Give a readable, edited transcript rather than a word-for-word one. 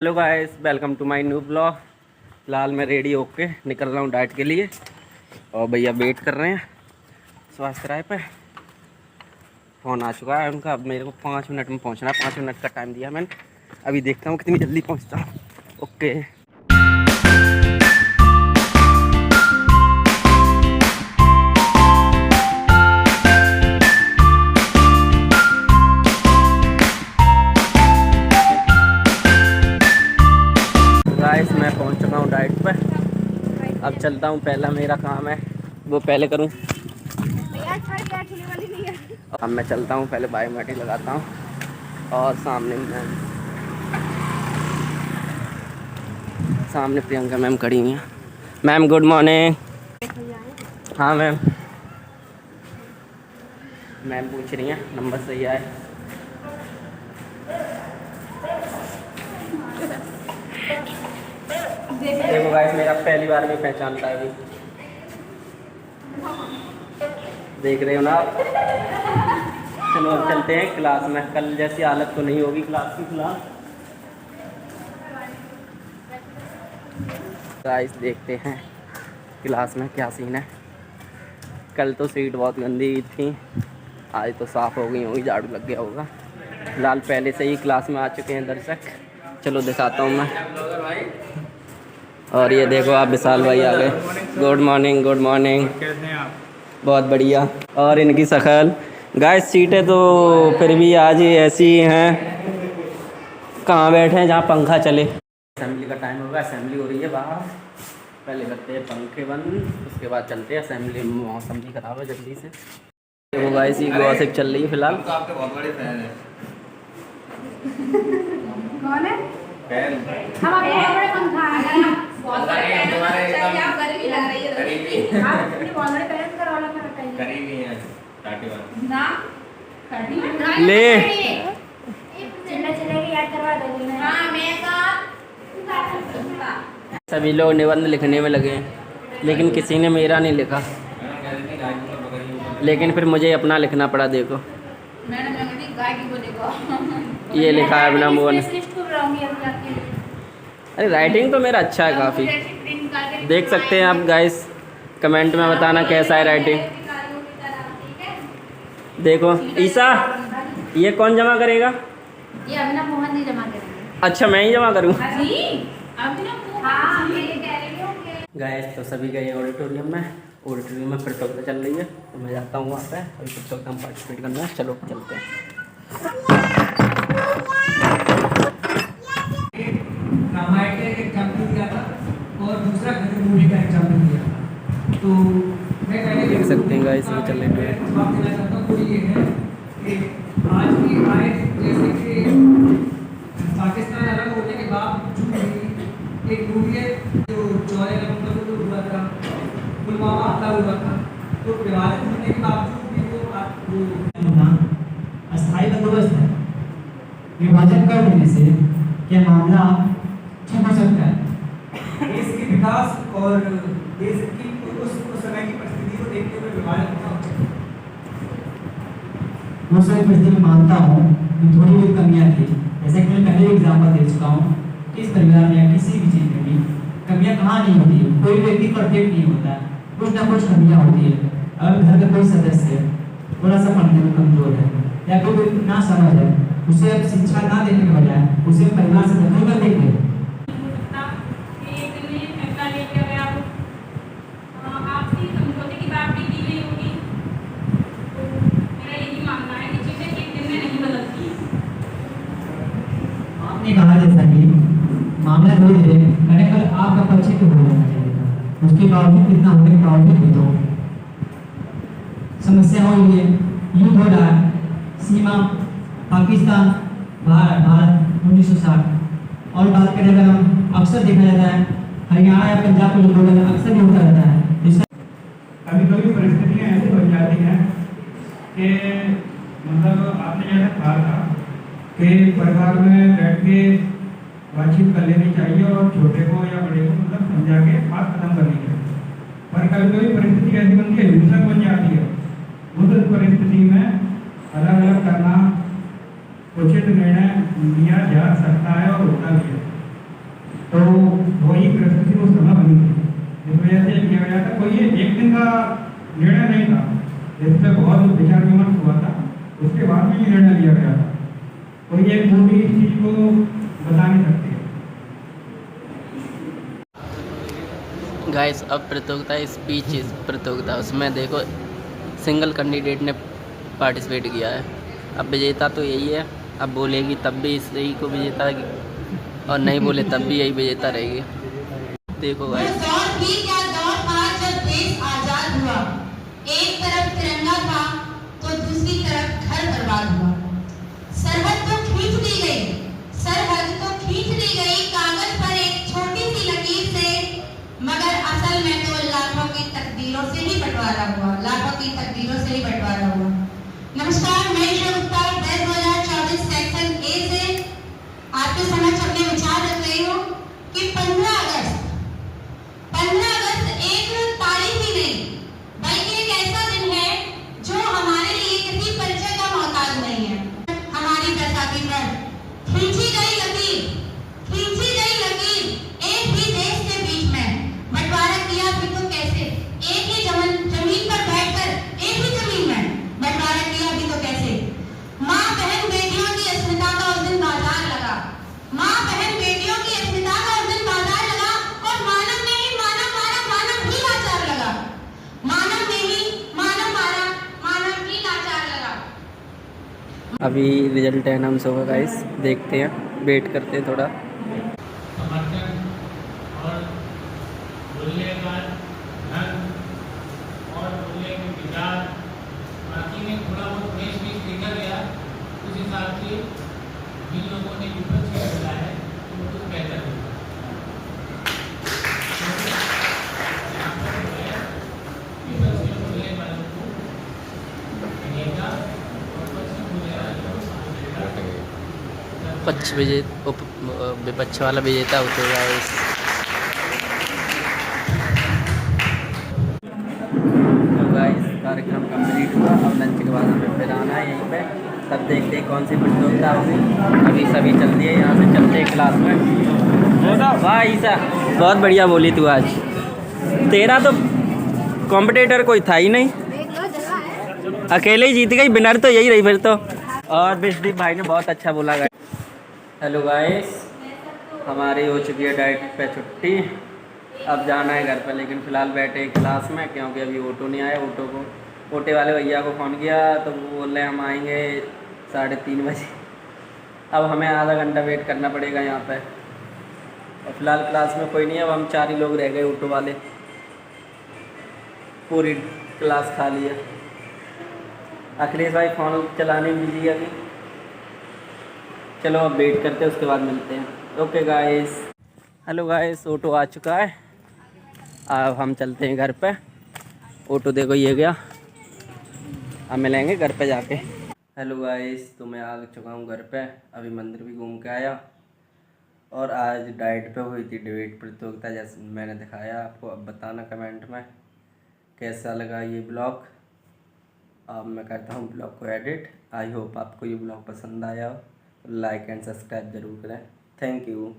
Hello guys, welcome to my new blog. फिलहाल मैं ready होके निकल रहा हूँ डाइट के लिए और भैया वेट कर रहे हैं स्वास्थ्य राय पे। फ़ोन आ चुका है उनका। अब मेरे को 5 मिनट में पहुँचना है। 5 मिनट का टाइम दिया मैंने। अभी देखता हूँ कितनी जल्दी पहुँचता हूँ। ओके गाइस, मैं पहुँच चुका हूँ डाइट पे। अब चलता हूँ। पहला मेरा काम है वो पहले करूँ। अब मैं चलता हूँ, पहले बायोमेट्रिक लगाता हूँ। और सामने प्रियंका मैम खड़ी हुई हैं। Ma'am good morning. हाँ मैम पूछ रही हैं नंबर सही आए। देखो गाइस, मेरा पहली बार में पहचानता है अभी। देख रहे हो ना आप। चलो अब चलते हैं क्लास में। कल जैसी हालत तो नहीं होगी क्लास की फिलहाल। गाइस देखते हैं क्लास में क्या सीन है। कल तो सीट बहुत गंदी थी, आज तो साफ़ हो गई होगी, झाड़ू लग गया होगा। फिलहाल पहले से ही क्लास में आ चुके हैं दर्शक। चलो दिखाता हूँ मैं। और ये देखो आप, विशाल भाई आ गए। Good morning. Good morning. कैसे हैं आप? बहुत बढ़िया। और इनकी शकल। गाइस सीटें तो फिर भी आज ही ऐसी हैं, कहाँ बैठे हैं जहाँ पंखा चले। असेंबली का टाइम होगा, असेंबली हो रही है बाहर। पहले करते हैं पंखे बंद, उसके बाद चलते हैं असेंबली। मौसम भी खराब है जल्दी से। तो गाइस ये गॉसिप चल रही है फिलहाल। हम तो आपके बहुत बड़े फैन हैं। कौन है? फैन। हम आपके बहुत बड़े पंखा हैं। बहुत बड़े हैं तुम्हारे एकदम। आप गर्मी लग रही है करीबी। आप अपने बहुत बड़े पेरेंट्स का रोला कर रखा है। करीबी हैं टाटी वाले। ना खड़ी ले चिल्ला चिल्ला के याद करवा दोगे ना। हां मैं का सभी लोग निबंध लिखने में लगे हैं, लेकिन किसी ने मेरा नहीं लिखा। लेकिन फिर मुझे अपना लिखना पड़ा। देखो मैडम लंगड़ी गाय की बोलेगा। ये लिखा है अपना मुंह ने। लिस्ट को बनाऊंगी अभी आपके लिए। अरे राइटिंग तो मेरा अच्छा है काफ़ी। देख सकते हैं आप गाइस, कमेंट में बताना कैसा है राइटिंग। देखो ईसा, ये कौन जमा करेगा? ये अभिनव मोहन जी जमा करेंगे। अच्छा मैं ही जमा करूँ? जी अभिनव हां ये कह रही हूं। गाइस तो सभी गए ऑडिटोरियम में। ऑडिटोरियम में प्रतियोगिता चल रही है, तो मैं जाता हूँ वहाँ पे। अभी प्रतियोगिता में पार्टिसिपेट करना है। चलो चलते हैं। रामायण का एक एग्जाम्पल दिया था और दूसरा गजल मूवी का एग्जाम्पल दिया था। तो मैं पहले देख सकते हैं गाइस ये चल रही है। जवाब देना चाहता हूँ। तो ये है कि आज की आय जैसे कि पाकिस्तान अलग होने के बावजूद भी एक मूवी है जो 14 नवंबर को हुआ था, पुलवामा हमला हुआ था। तो विभाजित होने के बावजूद भी वो अस्थायी बंदोबस्त है। विभाजन कर देने से क्या मामला ठीक हो सकता है? देश के विकास और देश की उस समय की परिस्थिति को देखते हुए विभाजन होना चाहिए। उस समय परिस्थिति में मानता हूँ कि थोड़ी बहुत कमियाँ थी। जैसे कि मैं पहले एग्जाम्पल दे चुका हूँ कि इस परिवार में या किसी भी चीज़ में भी कमियाँ कहाँ नहीं होती है। कोई व्यक्ति परफेक्ट नहीं होता है, कुछ ना कुछ कमियाँ होती है। अगर घर का कोई सदस्य थोड़ा सा पढ़ने में कमजोर है या कोई ना समझ है, उसे अब शिक्षा ना देने के बजाय उसे परिवार से दखल कर देंगे। आपसी समझौते की बात भी की गई होगी। मेरा यही मानना है कि चीजें एक दिन में नहीं बदलती। आपने कहा जैसा कि मामला धीरे धीरे मैंने कल आपका परिचय तो हो जाना चाहिए था, उसके बावजूद इतना होने के बावजूद भी तो समस्या हो रही है। युद्ध हो रहा है, सीमा पाकिस्तान भारत 1960। और बात करें अगर हम, अक्सर देखा जाता है हरियाणा या पंजाब के लोगों में अक्सर ये होता रहता है। कभी कभी परिस्थितियाँ ऐसी बन जाती हैं कि मतलब आपने जैसा कहा था कि परिवार में बैठ के बातचीत कर लेनी चाहिए और छोटे को या बड़े को मतलब समझा के बात खत्म करनी चाहिए। पर कभी कभी परिस्थिति ऐसी बनती है, हिंसक बन जाती है। उस परिस्थिति में अलग अलग करना उचित निर्णय लिया जा सकता है और होता भी है। तो वही परिस्थिति उस समय बनी थी, इस वजह से लिया गया था। कोई ये एक दिन का निर्णय नहीं था, इस पर बहुत विचार विमर्श हुआ था, उसके बाद में ये निर्णय लिया गया था। कोई एक मूवी इस चीज को बता नहीं सकती। गाइस अब प्रतियोगिता स्पीच प्रतियोगिता, उसमें देखो सिंगल कैंडिडेट ने पार्टिसिपेट किया है। अब विजेता तो यही है, अब बोलेगी तब भी इसी को विजेता और नहीं बोले तब भी यही विजेता रहेगी। देखो गाइस दौर भी क्या दौर था जब देश आजाद हुआ। एक तरफ तिरंगा था तो दूसरी तरफ घर बर्बाद हुआ। सरहद तो खींच दी गई, सरहद तो खींच दी गई कागज पर एक छोटी सी लकीर से, मगर असल में तो लाखों की तकदीरों से ही बंटवारा हुआ, लाखों की तकदीरों से ही बंटवारा हुआ। नमस्कार, मैं श्वेता 2024 सेक्शन ए से आपके समक्ष अपने विचार रख रही हूँ कि 15 अगस्त एक तारीख ही नहीं बल्कि एक ऐसा दिन है जो हमारे लिए किसी परिचय का मोहताज नहीं है। हमारी बैसाखी पर खींची गई लकीर एक ही देश के बीच में बंटवारा किया भी तो कैसे, एक ही जमीन पर बैठकर एक ही जमीन में बंटवारा किया भी तो कैसे। माँ बहन बेटियों की अस्मिता का उस दिन बाजार लगा, माँ बहन बेटियों की अस्मिता का उस दिन बाजार लगा, और मानव ने ही मानव मारा, मानव ही लाचार लगा। मानव ने ही मानव मारा, मानव ही लाचार लगा। अभी रिजल्ट अनाउंस होगा गाइस, देखते हैं, वेट करते हैं थोड़ा। समर्थन और बोलने का ढंग और बोलने के विचार बाकी में थोड़ा बहुत उन्नीस बीस देखा गया, उस हिसाब से जिन लोगों ने विपक्ष में बोला है वो कुछ बेहतर होगा। यहाँ पर जो है विपक्ष में बोलने वालों को नेता और पक्ष में बोलने वालों को विपक्ष वाला विजेता होते गाइस। तो गाइस कार्यक्रम कंप्लीट हुआ, अब लंच के बाद हमें फिर आना है यहीं पे, तब देखते हैं कौन सी प्रतियोगिता होगी। अभी सभी चल दिए, यहाँ से चलते हैं क्लास में। वाह ईसा, बहुत बढ़िया बोली तू आज, तेरा तो कॉम्पिटिटर कोई था ही नहीं, अकेले ही जीत गई, विनर तो यही रही फिर तो। और विशदीप भाई ने बहुत अच्छा बोला। हेलो गाइस, हमारी हो चुकी है डाइट पे छुट्टी, अब जाना है घर पर, लेकिन फ़िलहाल बैठे हैं क्लास में क्योंकि अभी ऑटो नहीं आया। ऑटो वाले भैया को फ़ोन किया तो वो बोल रहे हम आएंगे 3:30 बजे। अब हमें आधा घंटा वेट करना पड़ेगा यहाँ पे, और फिलहाल क्लास में कोई नहीं है, अब हम 4 ही लोग रह गए ऑटो वाले, पूरी क्लास खाली है। अखिलेश भाई फ़ोन चलाने में बिजी है अभी, चलो अब वेट करते हैं, उसके बाद मिलते हैं। Okay guys, hello guys, auto आ चुका है, अब हम चलते हैं घर पे। ऑटो देखो ये गया, अब मिलेंगे घर पे जाके। हेलो गाइस, तो मैं आ चुका हूँ घर पे, अभी मंदिर भी घूम के आया, और आज डाइट पे हुई थी डिबेट प्रतियोगिता, जैसे मैंने दिखाया आपको। अब बताना कमेंट में कैसा लगा ये ब्लॉग। अब मैं करता हूँ ब्लॉग को एडिट। आई होप आपको ये ब्लॉग पसंद आया हो, लाइक एंड सब्सक्राइब ज़रूर करें। Thank you.